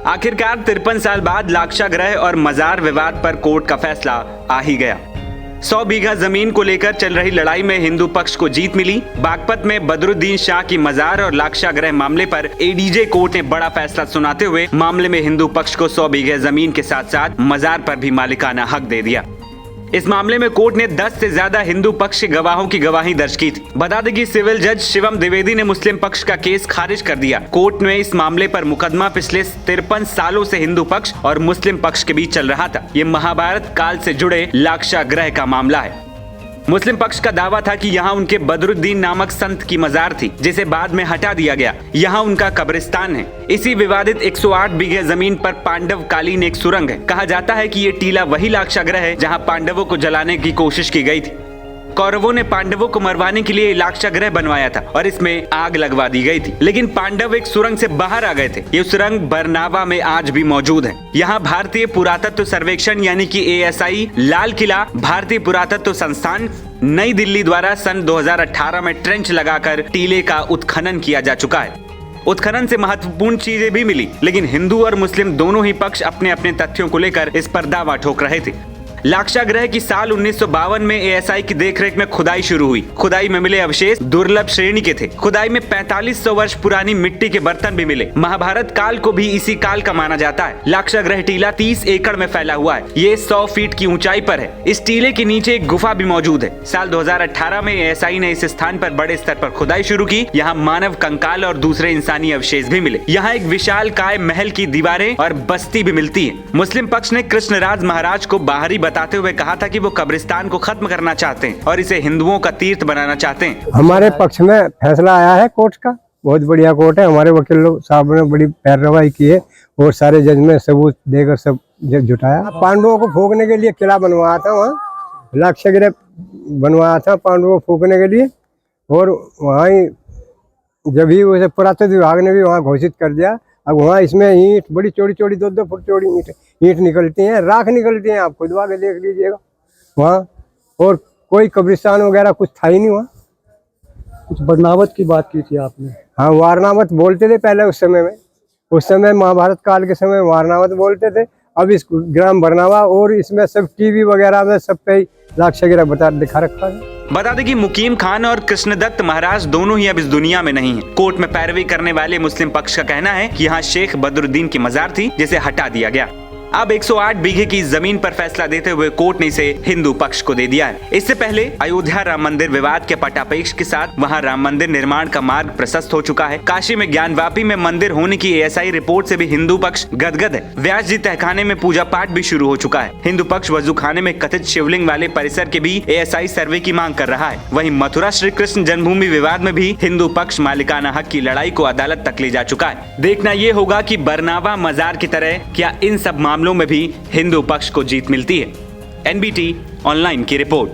आखिरकार 53 साल बाद लाक्षागृह और मजार विवाद पर कोर्ट का फैसला आ ही गया। 100 बीघा जमीन को लेकर चल रही लड़ाई में हिंदू पक्ष को जीत मिली। बागपत में बदरुद्दीन शाह की मजार और लाक्षागृह मामले पर एडीजे कोर्ट ने बड़ा फैसला सुनाते हुए मामले में हिंदू पक्ष को 100 बीघा जमीन के साथ साथ मजार पर भी मालिकाना हक दे दिया। इस मामले में कोर्ट ने 10 से ज्यादा हिंदू पक्ष के गवाहों की गवाही दर्ज की थी। बता दें कि सिविल जज शिवम द्विवेदी ने मुस्लिम पक्ष का केस खारिज कर दिया। कोर्ट में इस मामले पर मुकदमा पिछले 53 सालों से हिंदू पक्ष और मुस्लिम पक्ष के बीच चल रहा था। ये महाभारत काल से जुड़े लाक्षागृह का मामला है। मुस्लिम पक्ष का दावा था कि यहाँ उनके बदरुद्दीन नामक संत की मजार थी, जिसे बाद में हटा दिया गया। यहाँ उनका कब्रिस्तान है। इसी विवादित 108 बीघे जमीन पर पांडव कालीन एक सुरंग है। कहा जाता है कि ये टीला वही लाक्षागृह है जहाँ पांडवों को जलाने की कोशिश की गई थी। कौरवों ने पांडवों को मरवाने के लिए लाक्षागृह बनवाया था और इसमें आग लगवा दी गई थी, लेकिन पांडव एक सुरंग से बाहर आ गए थे। ये सुरंग बरनावा में आज भी मौजूद है। यहाँ भारतीय पुरातत्व सर्वेक्षण यानी कि ASI, लाल किला, भारतीय पुरातत्व संस्थान, नई दिल्ली द्वारा सन 2018 में ट्रेंच लगाकर टीले का उत्खनन किया जा चुका है। उत्खनन से महत्वपूर्ण चीजें भी मिली, लेकिन हिंदू और मुस्लिम दोनों ही पक्ष अपने अपने तथ्यों को लेकर इस पर दावा ठोक रहे थे। लाक्षागृह की साल 1952 में ASI की देखरेख में खुदाई शुरू हुई। खुदाई में मिले अवशेष दुर्लभ श्रेणी के थे। खुदाई में 4500 वर्ष पुरानी मिट्टी के बर्तन भी मिले। महाभारत काल को भी इसी काल का माना जाता है। लाक्षागृह टीला 30 एकड़ में फैला हुआ है। ये 100 फीट की ऊंचाई पर है। इस टीले के नीचे एक गुफा भी मौजूद है। साल 2018 में ASI ने इस स्थान पर बड़े स्तर पर खुदाई शुरू की। यहाँ मानव कंकाल और दूसरे इंसानी अवशेष भी मिले। यहाँ एक विशाल काय महल की दीवारें और बस्ती भी मिलती है। मुस्लिम पक्ष ने कृष्णराज महाराज को बाहरी बताते हुए कहा था कि वो कब्रिस्तान को खत्म करना चाहते हैं और इसे हिंदुओं का तीर्थ बनाना चाहते हैं। हमारे पक्ष में फैसला आया है कोर्ट का। बहुत बढ़िया कोर्ट है। हमारे वकील लोग साहब ने बड़ी पैरवाई की है और सारे जज में सबूत देकर सब जुटाया। पांडवों को फूकने के लिए किला बनवाया था, वहाँ लाक्षागृह बनवाया था पांडवों को फूकने के लिए। और वहाँ जब ही उसे पुरातत्व विभाग ने भी वहाँ घोषित कर दिया। अब वहाँ इसमें ईंट बड़ी चौड़ी चौड़ी 2-2 फुट चौड़ी ईंट निकलती हैं, राख निकलती हैं। आप खुदवा के देख लीजिएगा वहाँ। और कोई कब्रिस्तान वगैरह कुछ था ही नहीं वहाँ। कुछ बरनावत की बात की थी आपने? हाँ, वारनावत बोलते थे पहले उस समय में। उस समय महाभारत काल के समय वारनावत बोलते थे। अब इस ग्राम बरनावा और इसमें सब टीवी वगैरह में सब पे लाक्षागृह दिखा रखा है। बता दें कि मुकीम खान और कृष्णदत्त महाराज दोनों ही अब इस दुनिया में नहीं हैं। कोर्ट में पैरवी करने वाले मुस्लिम पक्ष का कहना है कि यहाँ शेख बदरुद्दीन की मजार थी, जिसे हटा दिया गया। अब 108 बीघे की जमीन पर फैसला देते हुए कोर्ट ने इसे हिंदू पक्ष को दे दिया है। इससे पहले अयोध्या राम मंदिर विवाद के पटापेक्ष के साथ वहां राम मंदिर निर्माण का मार्ग प्रशस्त हो चुका है। काशी में ज्ञानवापी में मंदिर होने की ASI रिपोर्ट से भी हिंदू पक्ष गदगद है। व्यास जी तहखाने में पूजा पाठ भी शुरू हो चुका है। हिंदू पक्ष वजू खाने में कथित शिवलिंग वाले परिसर के भी ASI सर्वे की मांग कर रहा है। वहीं मथुरा श्री कृष्ण जन्मभूमि विवाद में भी हिंदू पक्ष मालिकाना हक की लड़ाई को अदालत तक ले जा चुका है। देखना ये होगा कि बरनावा मजार की तरह क्या इन सब मामलों में भी हिंदू पक्ष को जीत मिलती है। NBT ऑनलाइन की रिपोर्ट।